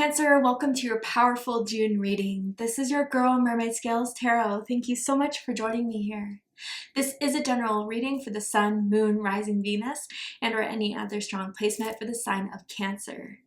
Cancer, welcome to your powerful June reading. This is your girl, Mermaid Scales Tarot. Thank you so much for joining me here. This is a general reading for the Sun, Moon, Rising Venus, and or any other strong placement for the sign of Cancer.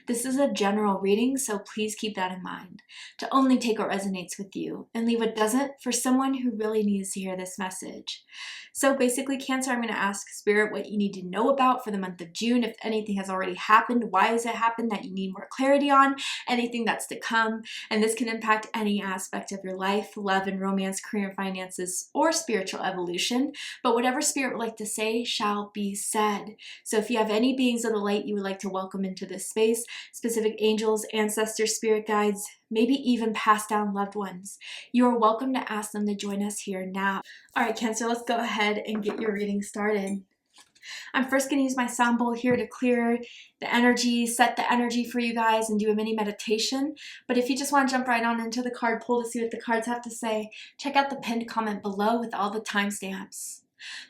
This is a general reading, so please keep that in mind, to only take what resonates with you and leave what doesn't for someone who really needs to hear this message. So basically, Cancer, I'm going to ask Spirit what you need to know about for the month of June. If anything has already happened, why has it happened that you need more clarity on, anything that's to come, and this can impact any aspect of your life, love and romance, career and finances, or spiritual evolution. But whatever Spirit would like to say shall be said. So if you have any beings of the light you would like to welcome into this space, specific angels, ancestors, spirit guides, maybe even passed down loved ones, you are welcome to ask them to join us here now. All right, Cancer, let's go ahead and get your reading started. I'm first going to use my sound bowl here to clear the energy, set the energy for you guys, and do a mini meditation. But if you just want to jump right on into the card pull to see what the cards have to say, check out the pinned comment below with all the timestamps.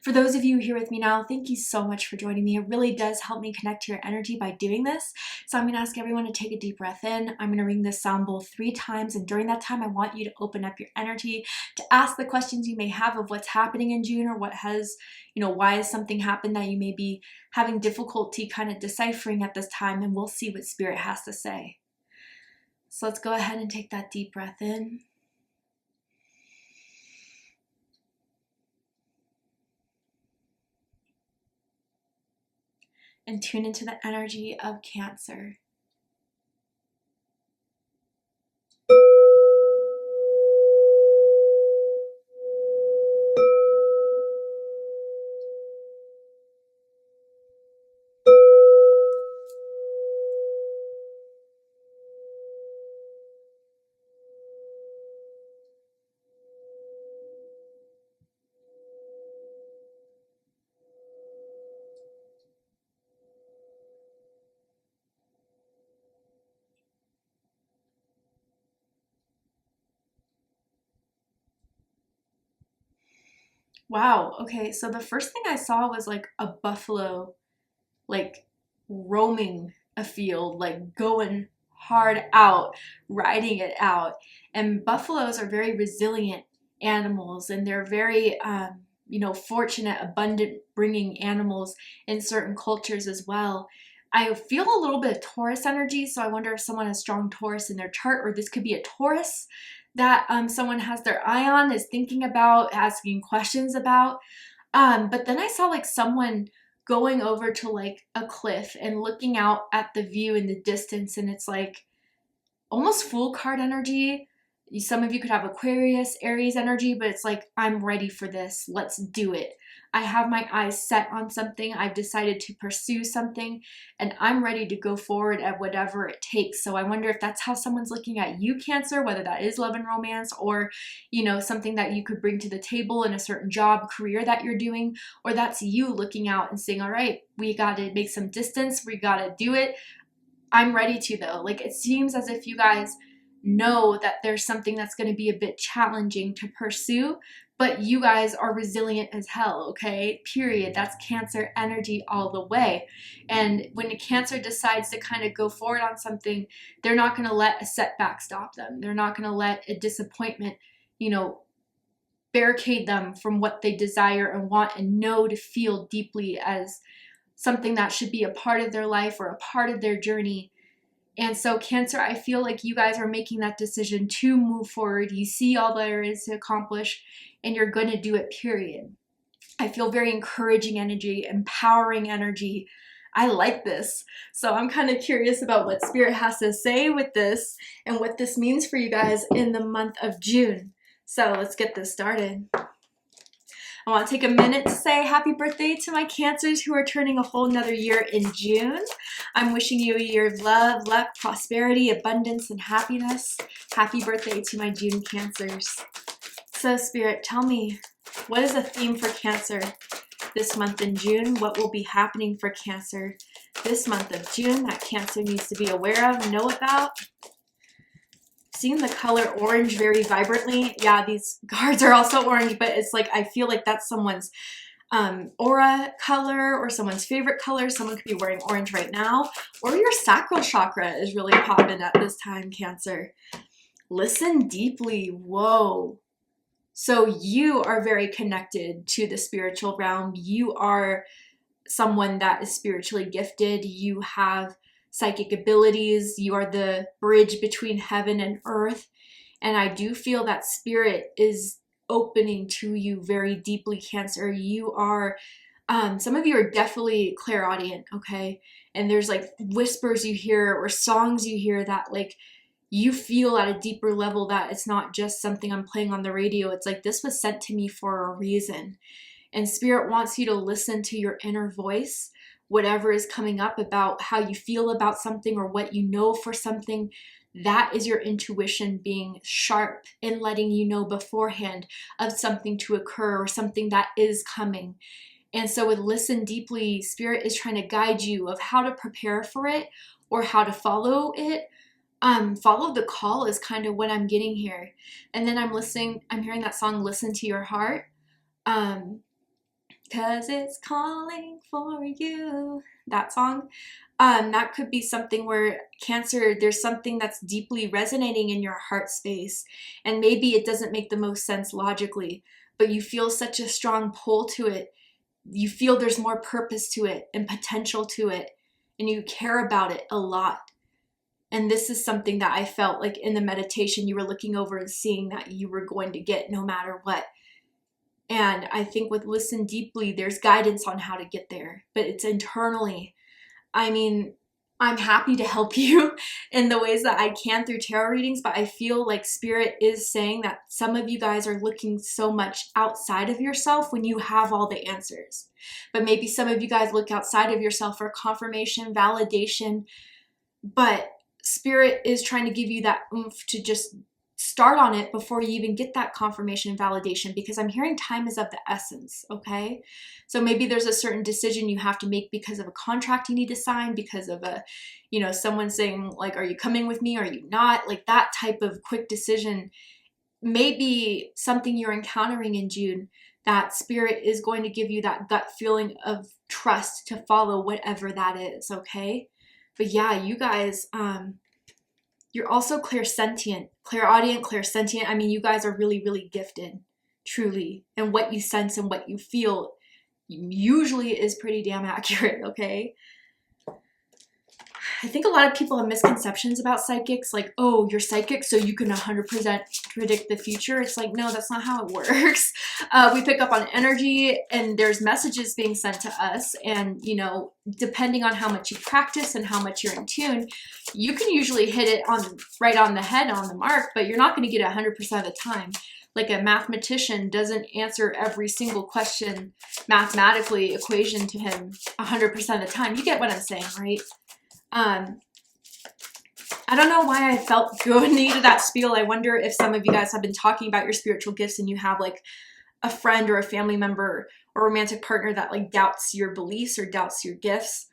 For those of you here with me now, thank you so much for joining me. It really does help me connect to your energy by doing this. So I'm going to ask everyone to take a deep breath in. I'm going to ring this sound bowl 3 times, and during that time I want you to open up your energy to ask the questions you may have of what's happening in June, or what has, why has something happened that you may be having difficulty kind of deciphering at this time, and we'll see what Spirit has to say. So let's go ahead and take that deep breath in. And tune into the energy of Cancer. Wow, okay, so the first thing I saw was like a buffalo, like roaming a field, like going hard out, riding it out. And buffaloes are very resilient animals, and they're very, fortunate, abundant bringing animals in certain cultures as well. I feel a little bit of Taurus energy, so I wonder if someone has strong Taurus in their chart, or this could be a Taurus that someone has their eye on, is thinking about, asking questions about. But then I saw like someone going over to like a cliff and looking out at the view in the distance, and it's like almost Fool card energy. Some of you could have Aquarius, Aries energy, but it's like, I'm ready for this. Let's do it. I have my eyes set on something. I've decided to pursue something, and I'm ready to go forward at whatever it takes. So I wonder if that's how someone's looking at you, Cancer, whether that is love and romance, or, something that you could bring to the table in a certain job, career that you're doing, or that's you looking out and saying, all right, we got to make some distance. We got to do it. I'm ready to, though. Like, it seems as if you guys know that there's something that's going to be a bit challenging to pursue, but you guys are resilient as hell, okay? Period. That's Cancer energy all the way. And when a Cancer decides to kind of go forward on something, they're not going to let a setback stop them. They're not going to let a disappointment, barricade them from what they desire and want and know to feel deeply as something that should be a part of their life or a part of their journey. And so Cancer, I feel like you guys are making that decision to move forward. You see all there is to accomplish, and you're going to do it, period. I feel very encouraging energy, empowering energy. I like this. So I'm kind of curious about what Spirit has to say with this and what this means for you guys in the month of June. So let's get this started. I want to take a minute to say happy birthday to my Cancers who are turning a whole nother year in June. I'm wishing you a year of love, luck, prosperity, abundance, and happiness. Happy birthday to my June Cancers. So Spirit, tell me, what is a theme for Cancer this month in June? What will be happening for Cancer this month of June that Cancer needs to be aware of, know about? Seeing the color orange very vibrantly. Yeah, these cards are also orange, but it's like, I feel like that's someone's aura color or someone's favorite color. Someone could be wearing orange right now, or your sacral chakra is really popping at this time, Cancer. Listen deeply. Whoa. So you are very connected to the spiritual realm. You are someone that is spiritually gifted. You have psychic abilities. You are the bridge between heaven and earth. And I do feel that spirit is opening to you very deeply, Cancer. You are, some of you are definitely clairaudient, okay? And there's like whispers you hear or songs you hear that like you feel at a deeper level that it's not just something I'm playing on the radio. It's like this was sent to me for a reason. And spirit wants you to listen to your inner voice, whatever is coming up about how you feel about something or what you know for something. That is your intuition being sharp and letting you know beforehand of something to occur or something that is coming. And so with listen deeply, spirit is trying to guide you of how to prepare for it or how to follow it. Follow the call is kind of what I'm getting here. And then I'm hearing that song, Listen to Your Heart. 'Cause it's calling for you. That song. That could be something where Cancer, there's something that's deeply resonating in your heart space. And maybe it doesn't make the most sense logically, but you feel such a strong pull to it. You feel there's more purpose to it and potential to it. And you care about it a lot. And this is something that I felt like in the meditation you were looking over and seeing that you were going to get no matter what. And I think with listen deeply, there's guidance on how to get there, but it's internally. I mean, I'm happy to help you in the ways that I can through tarot readings, but I feel like spirit is saying that some of you guys are looking so much outside of yourself when you have all the answers. But maybe some of you guys look outside of yourself for confirmation, validation, but spirit is trying to give you that oomph to just start on it before you even get that confirmation and validation, because I'm hearing time is of the essence, okay? So maybe there's a certain decision you have to make because of a contract you need to sign, because of a, someone saying like, are you coming with me? Are you not? Like that type of quick decision may be something you're encountering in June, that spirit is going to give you that gut feeling of trust to follow whatever that is, okay? But yeah, you guys, you're also clairsentient, clairaudient, clairsentient. I mean, you guys are really, really gifted, truly. And what you sense and what you feel usually is pretty damn accurate, okay? I think a lot of people have misconceptions about psychics, like, oh, you're psychic, so you can 100% predict the future. It's like, no, that's not how it works. We pick up on energy, and there's messages being sent to us, and, depending on how much you practice and how much you're in tune, you can usually hit it right on the head, on the mark, but you're not going to get it 100% of the time. Like a mathematician doesn't answer every single question mathematically, equation to him 100% of the time. You get what I'm saying, right? I don't know why I felt going into that spiel. I wonder if some of you guys have been talking about your spiritual gifts and you have like a friend or a family member or romantic partner that like doubts your beliefs or doubts your gifts.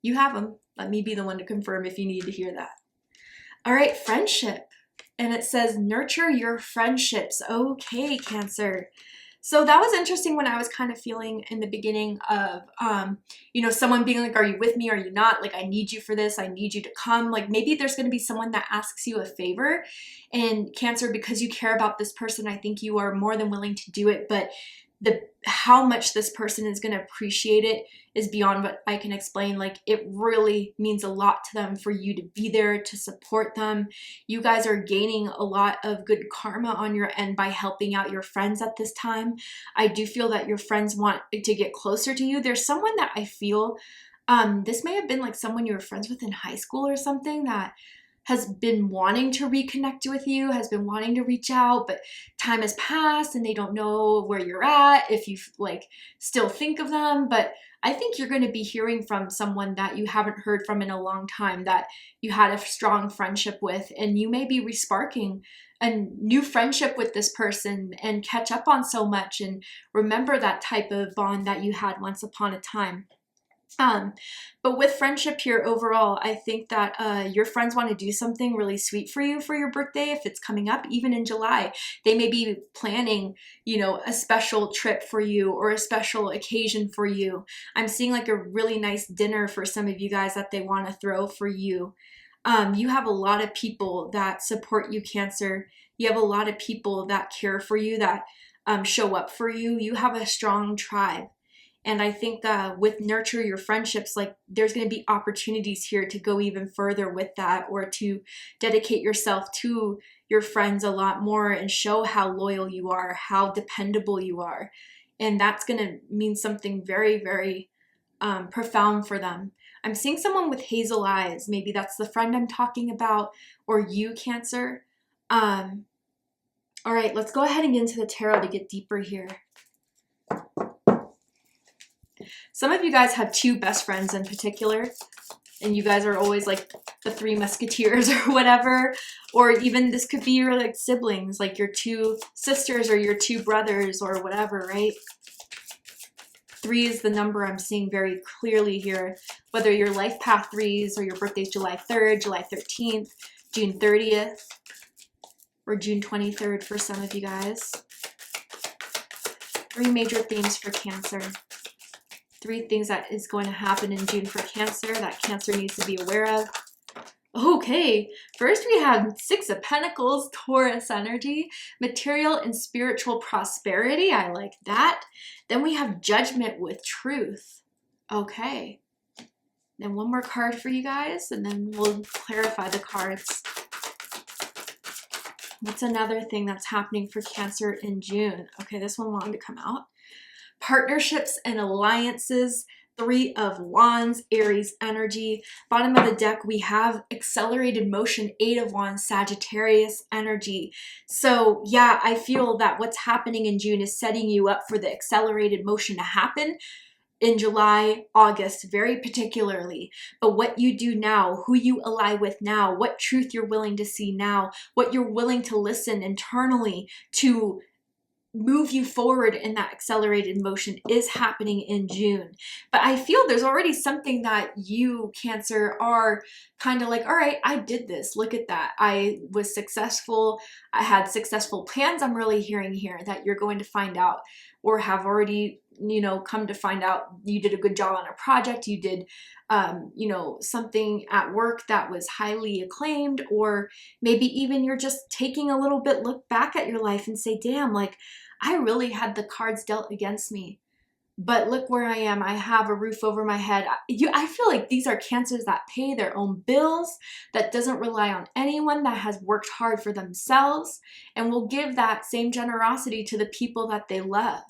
You have them. Let me be the one to confirm if you need to hear that. All right, friendship. And it says, nurture your friendships. Okay, Cancer. So that was interesting when I was kind of feeling in the beginning of, someone being like, are you with me? Are you not? Like, I need you for this. I need you to come. Like, maybe there's going to be someone that asks you a favor. And Cancer, because you care about this person, I think you are more than willing to do it. But how much this person is going to appreciate it is beyond what I can explain. Like, it really means a lot to them for you to be there to support them. You guys are gaining a lot of good karma on your end by helping out your friends at this time. I do feel that your friends want to get closer to you. There's someone that I feel, this may have been like someone you were friends with in high school or something that has been wanting to reconnect with you, has been wanting to reach out, but time has passed and they don't know where you're at, if you like still think of them. But I think you're going to be hearing from someone that you haven't heard from in a long time, that you had a strong friendship with, and you may be resparking a new friendship with this person and catch up on so much and remember that type of bond that you had once upon a time. But with friendship here overall, I think that your friends want to do something really sweet for you for your birthday if it's coming up, even in July. They may be planning, you know, a special trip for you or a special occasion for you. I'm seeing like a really nice dinner for some of you guys that they want to throw for you. You have a lot of people that support you, Cancer. You have a lot of people that care for you, that show up for you. You have a strong tribe. And I think with nurture your friendships, like there's going to be opportunities here to go even further with that, or to dedicate yourself to your friends a lot more and show how loyal you are, how dependable you are. And that's going to mean something very, very profound for them. I'm seeing someone with hazel eyes. Maybe that's the friend I'm talking about, or you, Cancer. All right, let's go ahead and get into the tarot to get deeper here. Some of you guys have two best friends in particular, and you guys are always like the three musketeers or whatever, or even this could be your like siblings, like your two sisters or your two brothers or whatever, right? 3 is the number I'm seeing very clearly here, whether your life path 3s or your birthday's July 3rd, July 13th, June 30th, or June 23rd for some of you guys. 3 major themes for Cancer. 3 things that is going to happen in June for Cancer that Cancer needs to be aware of. Okay, first we have 6 of Pentacles, Taurus energy, material and spiritual prosperity. I like that. Then we have Judgment with Truth. Okay. Then one more card for you guys, and then we'll clarify the cards. What's another thing that's happening for Cancer in June? Okay, this one wanted to come out. Partnerships and alliances, 3 of Wands, Aries energy. Bottom of the deck, we have accelerated motion, 8 of Wands, Sagittarius energy. So yeah, I feel that what's happening in June is setting you up for the accelerated motion to happen in July, August, very particularly. But what you do now, who you ally with now, what truth you're willing to see now, what you're willing to listen internally to move you forward in that accelerated motion is happening in June. But I feel there's already something that you, Cancer, are kind of like, all right, I did this. Look at that. I was successful. I had successful plans. I'm really hearing here that you're going to find out, or have already, you know, come to find out you did a good job on a project. You did, you know, something at work that was highly acclaimed, or maybe even you're just taking a little bit look back at your life and say, damn, like I really had the cards dealt against me, but look where I am. I have a roof over my head. I feel like these are Cancers that pay their own bills, that doesn't rely on anyone, that has worked hard for themselves, and will give that same generosity to the people that they love.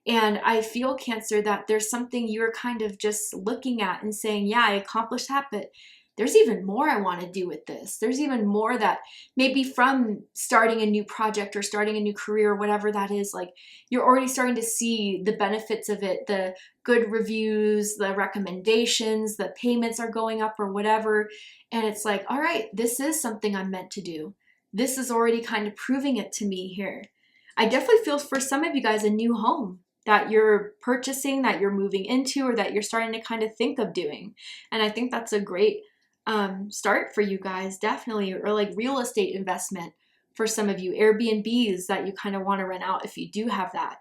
And I feel, Cancer, that there's something you're kind of just looking at and saying, yeah, I accomplished that, but there's even more I want to do with this. There's even more that maybe from starting a new project or starting a new career, whatever that is, like you're already starting to see the benefits of it, the good reviews, the recommendations, the payments are going up or whatever. And it's like, all right, this is something I'm meant to do. This is already kind of proving it to me here. I definitely feel for some of you guys a new home that you're purchasing, that you're moving into, or that you're starting to kind of think of doing. And I think that's a great start for you guys, definitely. Or like real estate investment for some of you, Airbnbs that you kind of want to rent out if you do have that.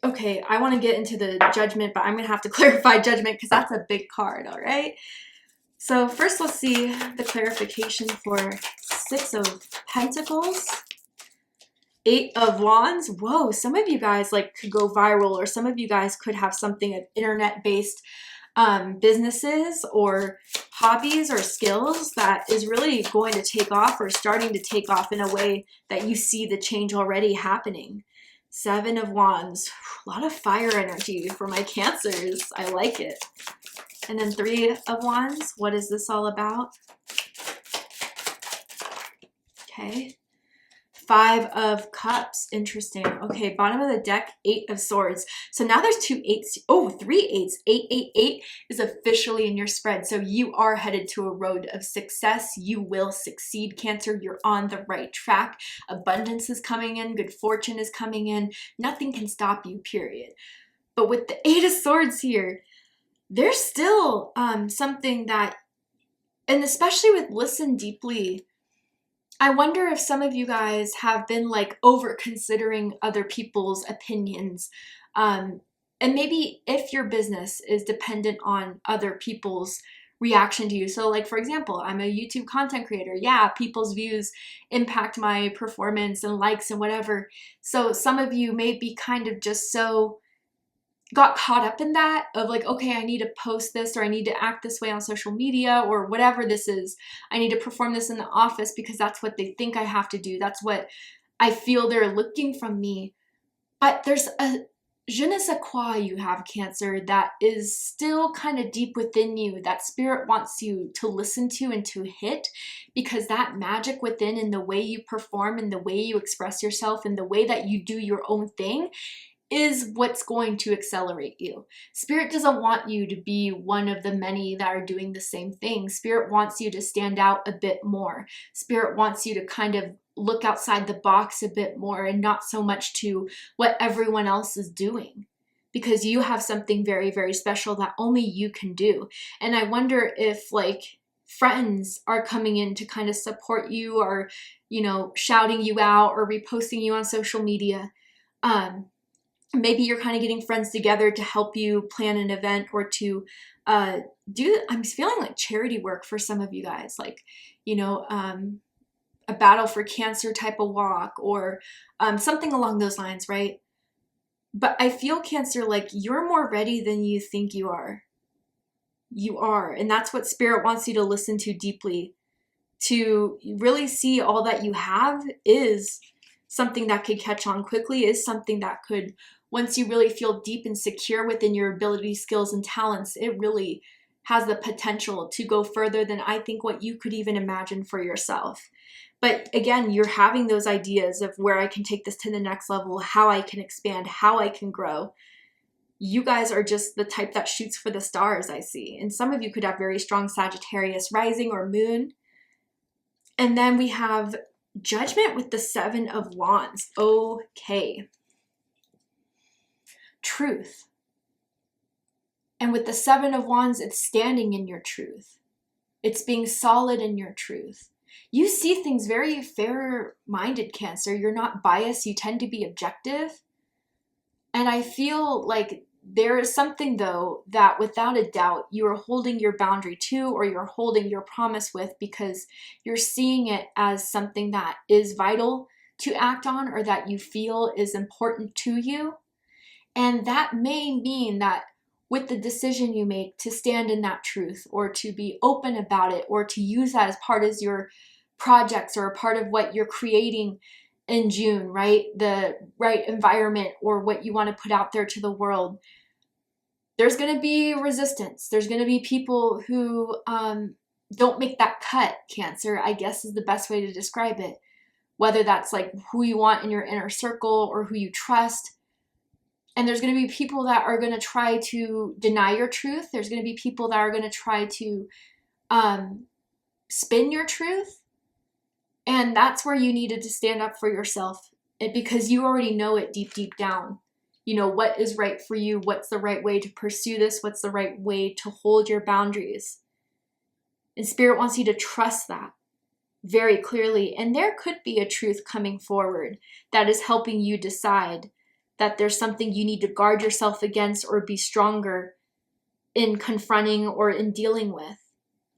Okay, I want to get into the Judgment, but I'm gonna have to clarify Judgment because that's a big card. All right, so first let's see the clarification for 6 of Pentacles, 8 of Wands. Whoa, some of you guys like could go viral, or some of you guys could have something of internet-based businesses or hobbies or skills that is really going to take off, or starting to take off in a way that you see the change already happening. 7 of Wands, a lot of fire energy for my Cancers. I like it. And then 3 of Wands, what is this all about? Okay. 5 of Cups, interesting. Okay, bottom of the deck, 8 of Swords. So now there's 2 8s. Oh, 3 8s. 888 is officially in your spread. So you are headed to a road of success. You will succeed, Cancer. You're on the right track. Abundance is coming in. Good fortune is coming in. Nothing can stop you, period. But with the Eight of Swords here, there's still something that, and especially with listen deeply, I wonder if some of you guys have been like over considering other people's opinions. And maybe if your business is dependent on other people's reaction to you. So like, for example, I'm a YouTube content creator. Yeah, people's views impact my performance and likes and whatever. So some of you may be kind of just so got caught up in that of like, okay, I need to post this, or I need to act this way on social media, or whatever this is. I need to perform this in the office because that's what they think I have to do. That's what I feel they're looking from me. But there's a je ne sais quoi you have, Cancer, that is still kind of deep within you, that spirit wants you to listen to and to hit, because that magic within and the way you perform and the way you express yourself and the way that you do your own thing is what's going to accelerate you. Spirit doesn't want you to be one of the many that are doing the same thing. Spirit wants you to stand out a bit more. Spirit wants you to kind of look outside the box a bit more and not so much to what everyone else is doing, because you have something very, very special that only you can do. And I wonder if like friends are coming in to kind of support you, or, you know, shouting you out or reposting you on social media. Maybe you're kind of getting friends together to help you plan an event, or to I'm feeling like charity work for some of you guys, like, you know, a battle for cancer type of walk, or something along those lines, right? But I feel, Cancer, like you're more ready than you think you are. You are. And that's what Spirit wants you to listen to deeply, to really see all that you have is something that could catch on quickly, is something that could, once you really feel deep and secure within your abilities, skills, and talents, it really has the potential to go further than I think what you could even imagine for yourself. But again, you're having those ideas of where I can take this to the next level, how I can expand, how I can grow. You guys are just the type that shoots for the stars, I see. And some of you could have very strong Sagittarius rising or moon. And then we have Judgment with the Seven of Wands. Okay. Truth. And with the Seven of Wands, it's standing in your truth. It's being solid in your truth. You see things very fair-minded, Cancer. You're not biased. You tend to be objective. And I feel like there is something, though, that without a doubt you are holding your boundary to, or you're holding your promise with, because you're seeing it as something that is vital to act on, or that you feel is important to you. And that may mean that with the decision you make to stand in that truth, or to be open about it, or to use that as part of your projects, or a part of what you're creating in June, right? The right environment, or what you want to put out there to the world. There's going to be resistance. There's going to be people who don't make that cut, Cancer, I guess is the best way to describe it. Whether that's like who you want in your inner circle, or who you trust. And there's going to be people that are going to try to deny your truth. There's going to be people that are going to try to spin your truth. And that's where you needed to stand up for yourself, because you already know it deep, deep down. You know what is right for you, what's the right way to pursue this, what's the right way to hold your boundaries. And Spirit wants you to trust that very clearly. And there could be a truth coming forward that is helping you decide that there's something you need to guard yourself against, or be stronger in confronting or in dealing with.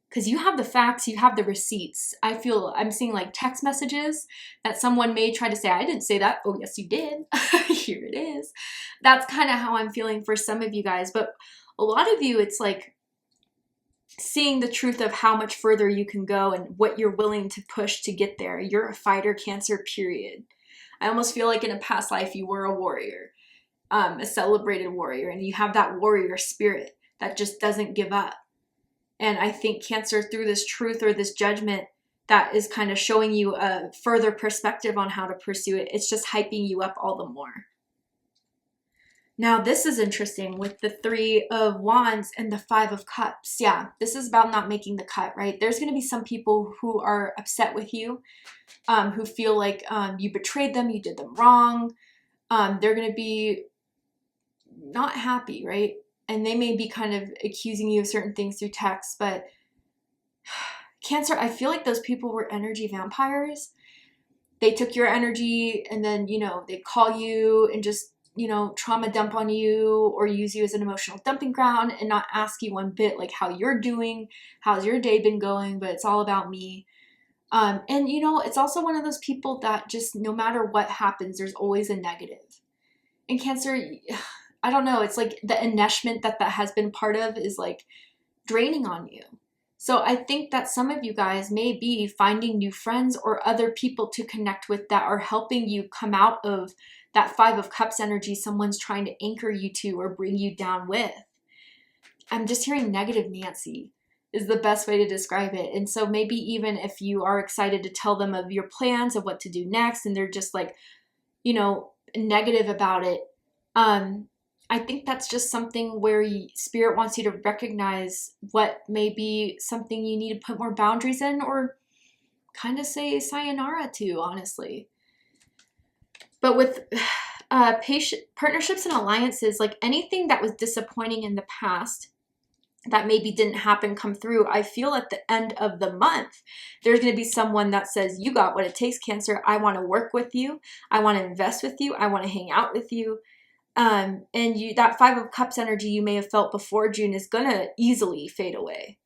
Because you have the facts, you have the receipts. I feel I'm seeing like text messages that someone may try to say, I didn't say that. Oh, yes, you did. Here it is. That's kind of how I'm feeling for some of you guys. But a lot of you, it's like seeing the truth of how much further you can go and what you're willing to push to get there. You're a fighter, Cancer, period. I almost feel like in a past life you were a warrior, a celebrated warrior, and you have that warrior spirit that just doesn't give up. And I think, Cancer, through this truth or this judgment that is kind of showing you a further perspective on how to pursue it, it's just hyping you up all the more. Now, this is interesting with the Three of Wands and the Five of Cups. Yeah, this is about not making the cut, right? There's going to be some people who are upset with you, who feel like you betrayed them, you did them wrong. They're going to be not happy, right? And they may be kind of accusing you of certain things through text, but Cancer, I feel like those people were energy vampires. They took your energy and then, they call you and just, trauma dump on you or use you as an emotional dumping ground and not ask you one bit like how you're doing, how's your day been going, but it's all about me. And it's also one of those people that just no matter what happens, there's always a negative. And Cancer, I don't know, it's like the enmeshment that has been part of is like draining on you. So I think that some of you guys may be finding new friends or other people to connect with that are helping you come out of that Five of Cups energy someone's trying to anchor you to or bring you down with. I'm just hearing negative Nancy is the best way to describe it. And so maybe even if you are excited to tell them of your plans of what to do next and they're just like, negative about it, I think that's just something where Spirit wants you to recognize what may be something you need to put more boundaries in or kind of say sayonara to, honestly. But with partnerships and alliances, like anything that was disappointing in the past that maybe didn't happen come through, I feel at the end of the month, there's going to be someone that says, you got what it takes, Cancer. I want to work with you. I want to invest with you. I want to hang out with you. And that Five of Cups energy you may have felt before June is gonna easily fade away.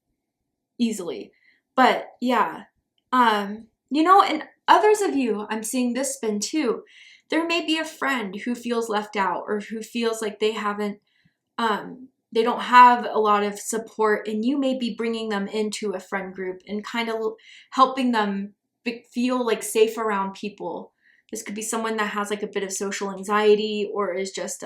Easily. But yeah. And others of you, I'm seeing this spin too. There may be a friend who feels left out or who feels like they don't have a lot of support, and you may be bringing them into a friend group and kind of helping them feel like safe around people. This could be someone that has like a bit of social anxiety or is just,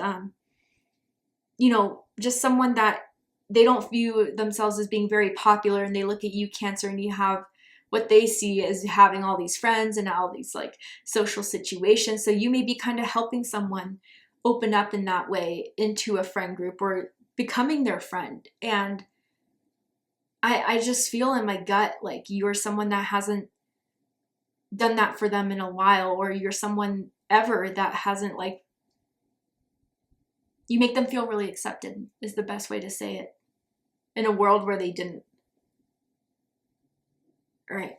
just someone that they don't view themselves as being very popular, and they look at you, Cancer, and you have what they see as having all these friends and all these like social situations. So you may be kind of helping someone open up in that way into a friend group or becoming their friend. And I just feel in my gut like you're someone that hasn't done that for them in a while, or you're someone ever that hasn't, like, you make them feel really accepted is the best way to say it in a world where they didn't. All right.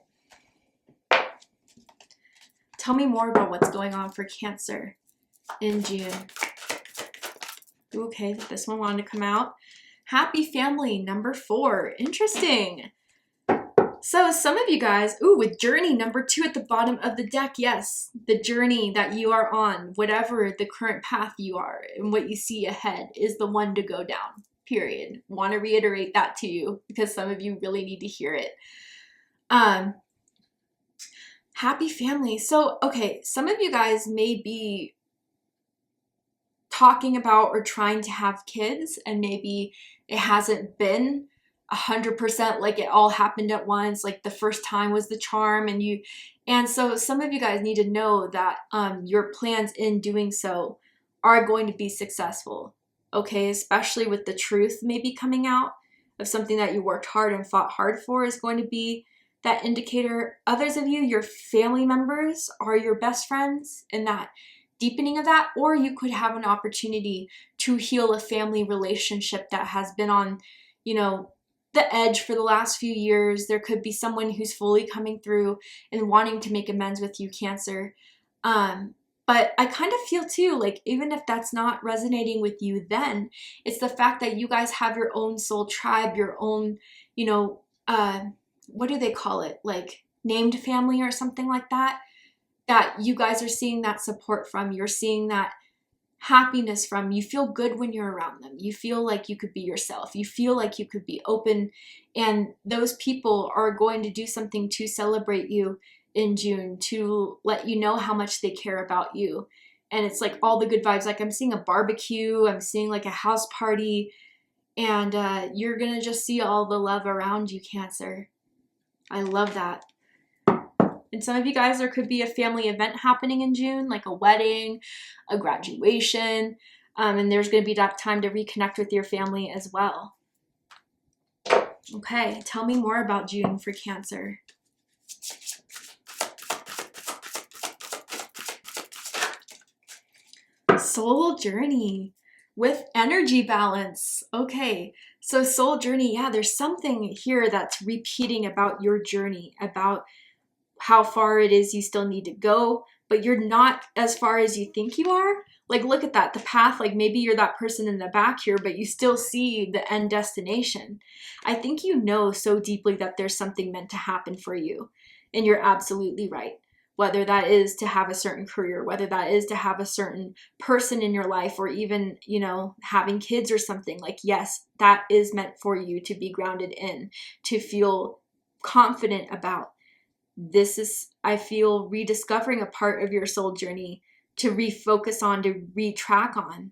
Tell me more about what's going on for Cancer in June. Okay, this one wanted to come out. Happy family, number 4. Interesting. So some of you guys, with journey number 2 at the bottom of the deck, yes, the journey that you are on, whatever the current path you are and what you see ahead is the one to go down, period. Want to reiterate that to you because some of you really need to hear it. Happy family. So, okay, some of you guys may be talking about or trying to have kids, and maybe it hasn't been 100% like it all happened at once, like the first time was the charm, and so some of you guys need to know that your plans in doing so are going to be successful, okay? Especially with the truth maybe coming out of something that you worked hard and fought hard for is going to be that indicator. Others of you, your family members are your best friends in that deepening of that, or you could have an opportunity to heal a family relationship that has been on, the edge for the last few years. There could be someone who's fully coming through and wanting to make amends with you, Cancer. But I kind of feel too, like, even if that's not resonating with you then, it's the fact that you guys have your own soul tribe, your own, what do they call it? Like named family or something like that, that you guys are seeing that support from. You're seeing that happiness from. You feel good when you're around them. You feel like you could be yourself. You feel like you could be open, and those people are going to do something to celebrate you in June, to let you know how much they care about you. And it's like all the good vibes. Like I'm seeing a barbecue, I'm seeing like a house party, and you're gonna just see all the love around you, Cancer. I love that. And some of you guys, there could be a family event happening in June, like a wedding, a graduation, and there's going to be that time to reconnect with your family as well. Okay, tell me more about June for Cancer. Soul journey. with energy balance. Okay, so soul journey, yeah, there's something here that's repeating about your journey, about how far it is you still need to go, but you're not as far as you think you are. Like, look at that, the path, like maybe you're that person in the back here, but you still see the end destination. I think you know so deeply that there's something meant to happen for you, and you're absolutely right. Whether that is to have a certain career, whether that is to have a certain person in your life, or even, you know, having kids or something, like, yes, that is meant for you to be grounded in, to feel confident about. This is, I feel, rediscovering a part of your soul journey to refocus on, to retrack on.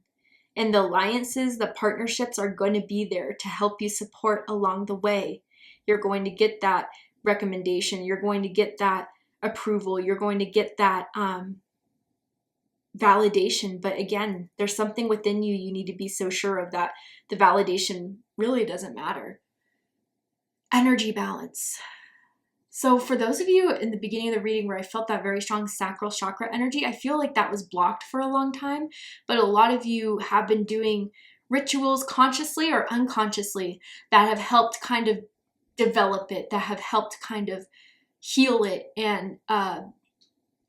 And the alliances, the partnerships are going to be there to help you support along the way. You're going to get that recommendation. You're going to get that approval. You're going to get that validation. But again, there's something within you. You need to be so sure of that. The validation really doesn't matter. Energy balance. So for those of you in the beginning of the reading where I felt that very strong sacral chakra energy, I feel like that was blocked for a long time, but a lot of you have been doing rituals consciously or unconsciously that have helped kind of develop it, that have helped kind of heal it and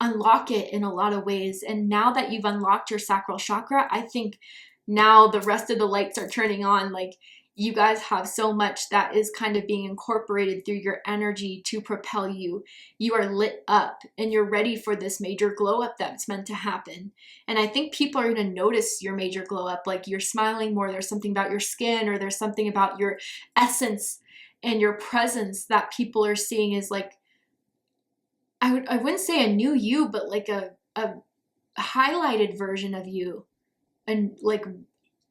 unlock it in a lot of ways. And now that you've unlocked your sacral chakra, I think now the rest of the lights are turning on. Like, you guys have so much that is kind of being incorporated through your energy to propel you. You are lit up and you're ready for this major glow up that's meant to happen. And I think people are going to notice your major glow up, like you're smiling more, there's something about your skin, or there's something about your essence and your presence that people are seeing is like, I wouldn't say a new you, but like a highlighted version of you, and like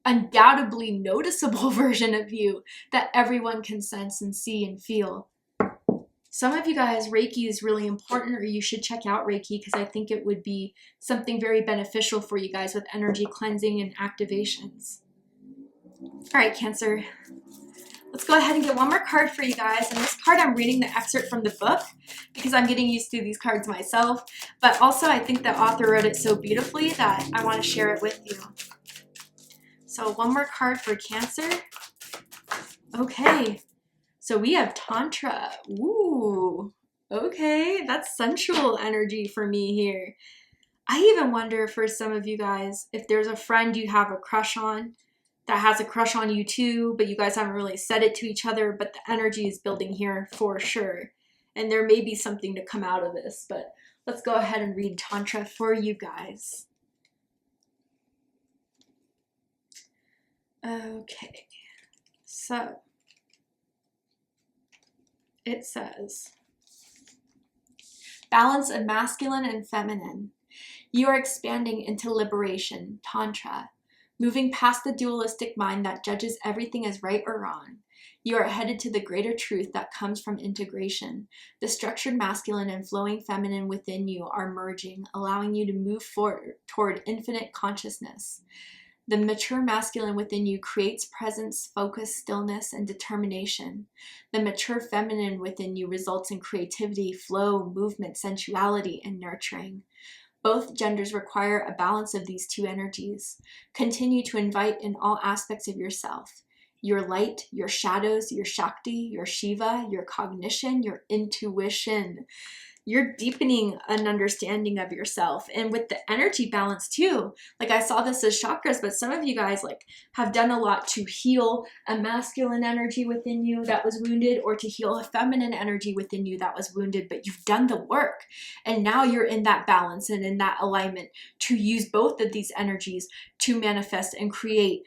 undoubtedly noticeable version of you that everyone can sense and see and feel. Some of you guys, Reiki is really important, or you should check out Reiki, because I think it would be something very beneficial for you guys with energy cleansing and activations. All right, Cancer. Let's go ahead and get one more card for you guys. And this card, I'm reading the excerpt from the book because I'm getting used to these cards myself. But also, I think the author wrote it so beautifully that I want to share it with you. So one more card for Cancer. Okay. So we have Tantra. Ooh. Okay. That's sensual energy for me here. I even wonder for some of you guys if there's a friend you have a crush on that has a crush on you too, but you guys haven't really said it to each other, but the energy is building here for sure. And there may be something to come out of this, but let's go ahead and read Tantra for you guys. Okay, so it says, balance of masculine and feminine. You are expanding into liberation, Tantra. Moving past the dualistic mind that judges everything as right or wrong. You are headed to the greater truth that comes from integration. The structured masculine and flowing feminine within you are merging, allowing you to move forward toward infinite consciousness. The mature masculine within you creates presence, focus, stillness, and determination. The mature feminine within you results in creativity, flow, movement, sensuality, and nurturing. Both genders require a balance of these two energies. Continue to invite in all aspects of yourself. Your light, your shadows, your Shakti, your Shiva, your cognition, your intuition. You're deepening an understanding of yourself. And with the energy balance too, like I saw this as chakras, but some of you guys like have done a lot to heal a masculine energy within you that was wounded, or to heal a feminine energy within you that was wounded, but you've done the work. And now you're in that balance and in that alignment to use both of these energies to manifest and create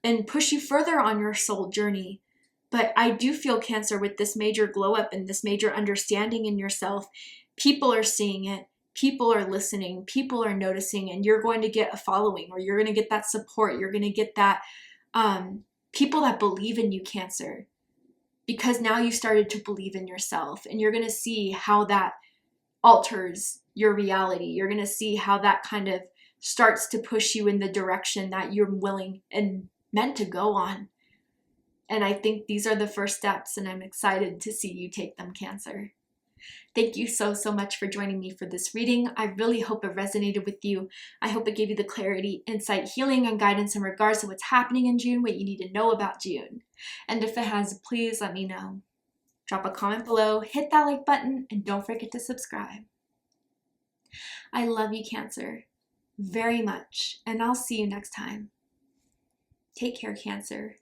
and push you further on your soul journey. But I do feel, Cancer, with this major glow up and this major understanding in yourself, people are seeing it, people are listening, people are noticing, and you're going to get a following, or you're going to get that support. You're going to get that people that believe in you, Cancer, because now you started to believe in yourself, and you're going to see how that alters your reality. You're going to see how that kind of starts to push you in the direction that you're willing and meant to go on. And I think these are the first steps, and I'm excited to see you take them, Cancer. Thank you so much for joining me for this reading. I really hope it resonated with you. I hope it gave you the clarity, insight, healing, and guidance in regards to what's happening in June, what you need to know about June. And if it has, please let me know. Drop a comment below, hit that like button, and don't forget to subscribe. I love you, Cancer, very much, and I'll see you next time. Take care, Cancer.